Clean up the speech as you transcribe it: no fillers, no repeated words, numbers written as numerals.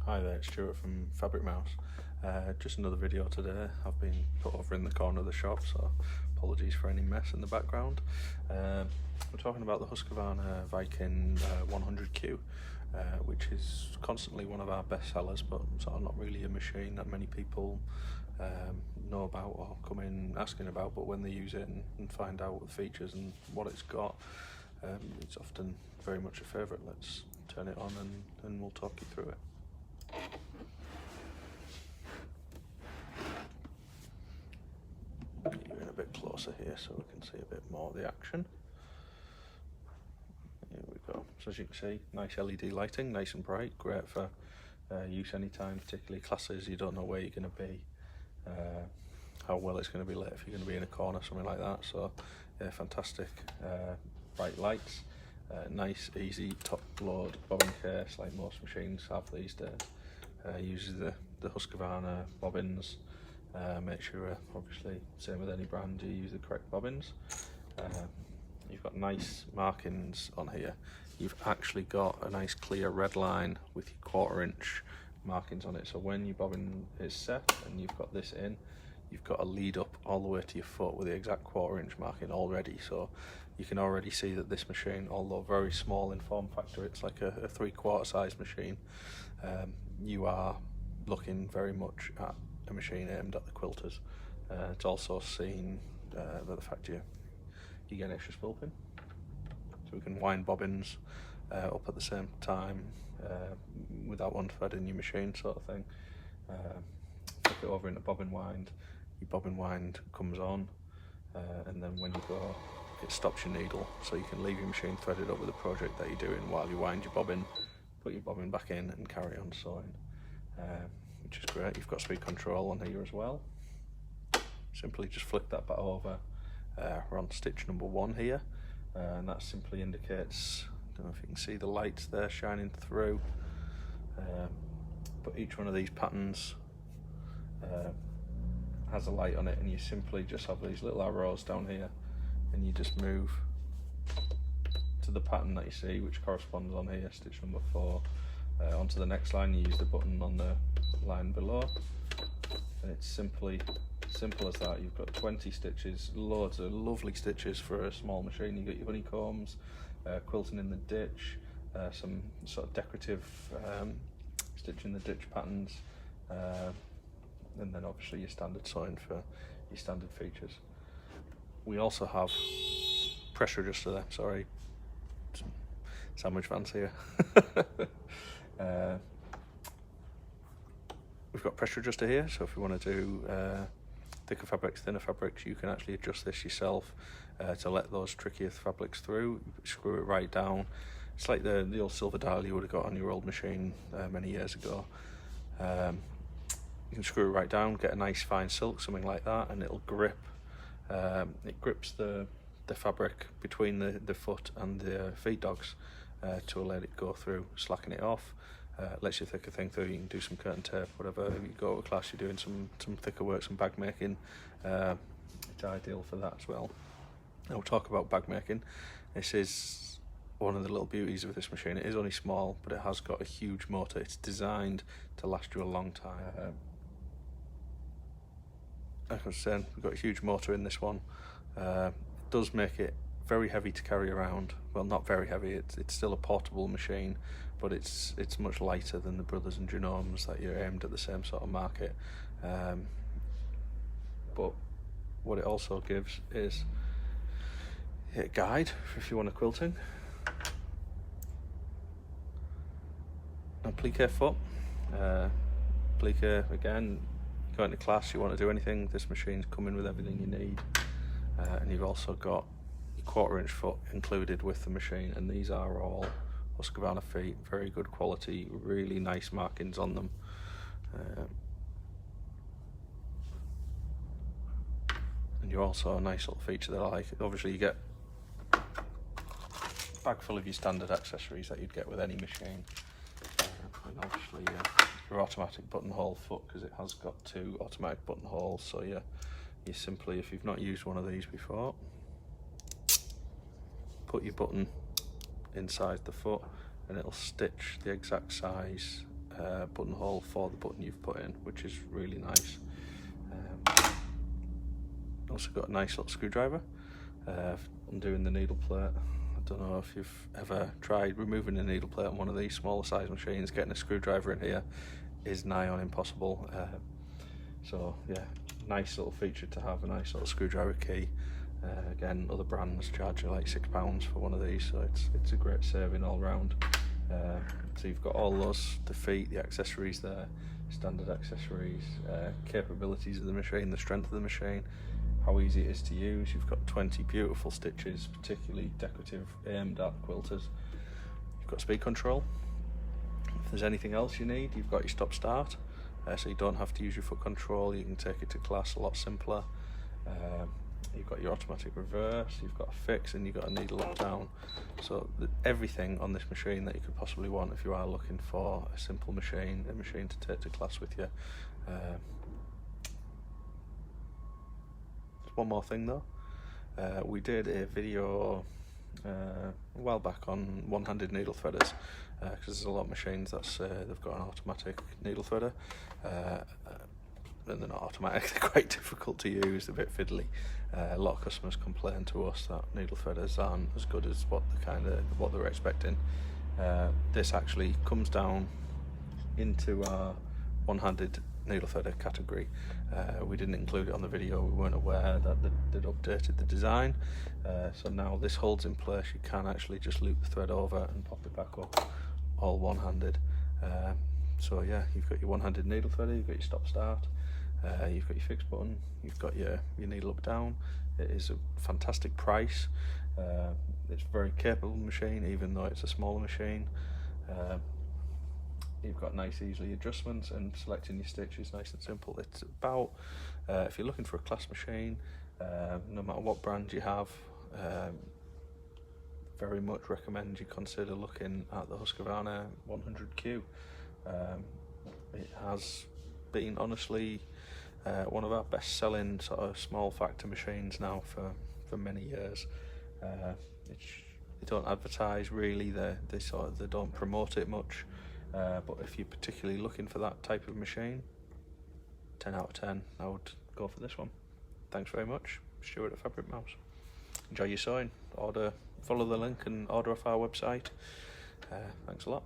Hi there, it's Stuart from Fabric Mouse. Just another video today. I've been put over in the corner of the shop, so apologies for any mess in the background. We're talking about the Husqvarna Viking 100Q, which is constantly one of our best sellers, but sort of not really a machine that many people know about or come in asking about, but when they use it and find out the features and what it's got, it's often very much a favourite. Let's turn it on and we'll talk you through it. Get you in a bit closer here so we can see a bit more of the action. Here we go. So as you can see, nice LED lighting, nice and bright, great for use anytime, particularly classes you don't know where you're going to be, how well it's going to be lit if you're going to be in a corner, something like that. So yeah, fantastic bright lights, nice easy top load bobbin case like most machines have these days. Uses the Husqvarna bobbins. Make sure, obviously, same with any brand, you use the correct bobbins. You've got nice markings on here. You've actually got a nice clear red line with your 1/4 inch markings on it. So when your bobbin is set and you've got this in, you've got a lead up all the way to your foot with the exact 1/4 inch marking already. So you can already see that this machine, although very small in form factor, it's like a 3/4 size machine. You are looking very much at a machine aimed at the quilters. It's also seen that the fact you get extra spool pin, so we can wind bobbins up at the same time without one thread in your machine, sort of thing. Flip it over into bobbin wind. Your bobbin wind comes on, and then when you go, it stops your needle, so you can leave your machine threaded up with the project that you're doing while you wind your bobbin, put your bobbin back in and carry on sewing, which is great. You've got speed control on here as well. Simply just flick that back over. We're on stitch number 1 here, and that simply indicates, I don't know if you can see the lights there shining through, but each one of these patterns has a light on it, and you simply just have these little arrows down here and you just move to the pattern that you see, which corresponds on here, stitch number 4. Onto the next line, you use the button on the line below, and it's simple as that. You've got 20 stitches, loads of lovely stitches for a small machine. You've got your honeycombs, quilting in the ditch, some sort of decorative stitch in the ditch patterns, and then obviously your standard sewing for your standard features. We also have pressure adjuster there, sorry, some sandwich fans here. We've got pressure adjuster here, so if you want to do thicker fabrics, thinner fabrics, you can actually adjust this yourself to let those trickier fabrics through. You screw it right down. It's like the old silver dial you would have got on your old machine many years ago. You can screw it right down, get a nice fine silk, something like that, and it'll grip. It grips the fabric between the foot and the feed dogs to let it go through, slacken it off. Lets you thicker thing through. You can do some curtain tape, whatever you go to class, you're doing some thicker work, some bag making. It's ideal for that as well. Now we'll talk about bag making. This is one of the little beauties of this machine. It is only small, but it has got a huge motor. It's designed to last you a long time. Like I was saying, we've got a huge motor in this one. It does make it very heavy to carry around. Well, not very heavy, it's still a portable machine, but it's much lighter than the Brothers and Genomes that you're aimed at the same sort of market. But what it also gives is a guide if you want a quilting. Applique foot. Applique, again, you go into class, you want to do anything, this machine's coming with everything you need. And you've also got your 1/4 inch foot included with the machine, and these are all Husqvarna feet, very good quality, really nice markings on them. And you're also a nice little feature that I like. Obviously you get a bag full of your standard accessories that you'd get with any machine. And obviously your automatic buttonhole foot, because it has got 2 automatic buttonholes, so you simply, if you've not used one of these before, put your button inside the foot and it'll stitch the exact size buttonhole for the button you've put in, which is really nice. Also got a nice little screwdriver. Undoing the needle plate. I don't know if you've ever tried removing a needle plate on one of these smaller size machines. Getting a screwdriver in here is nigh on impossible. So yeah, nice little feature to have, a nice little screwdriver key. Again, other brands charge you like £6 for one of these, so it's a great saving all round. So you've got all those, the feet, the accessories there, standard accessories, capabilities of the machine, the strength of the machine, how easy it is to use. You've got 20 beautiful stitches, particularly decorative, aimed at quilters. You've got speed control. If there's anything else you need, you've got your stop start, so you don't have to use your foot control. You can take it to class a lot simpler. You've got your automatic reverse, you've got a fix, and you've got a needle up down. So everything on this machine that you could possibly want if you are looking for a simple machine, a machine to take to class with you. One more thing though, we did a video a while back on one-handed needle threaders, because there's a lot of machines that's they've got an automatic needle threader, and they're not automatic. They're quite difficult to use, a bit fiddly. A lot of customers complain to us that needle threaders aren't as good as what they're expecting. This actually comes down into our one-handed needle threader category. We didn't include it on the video. We weren't aware that they'd updated the design, so now this holds in place. You can actually just loop the thread over and pop it back up, all one-handed. So yeah, you've got your one-handed needle threader, you've got your stop start, you've got your fix button, you've got your needle up down. It is a fantastic price. It's a very capable machine, even though it's a smaller machine. You've got nice easily adjustments, and selecting your stitch is nice and simple. It's about, if you're looking for a class machine, no matter what brand you have, very much recommend you consider looking at the Husqvarna 100Q. It has been honestly one of our best selling sort of small factor machines now for many years. They don't advertise really, they don't promote it much. But if you're particularly looking for that type of machine, 10 out of 10, I would go for this one. Thanks very much, Stuart at Fabric Mouse. Enjoy your sewing. Follow the link and order off our website. Thanks a lot.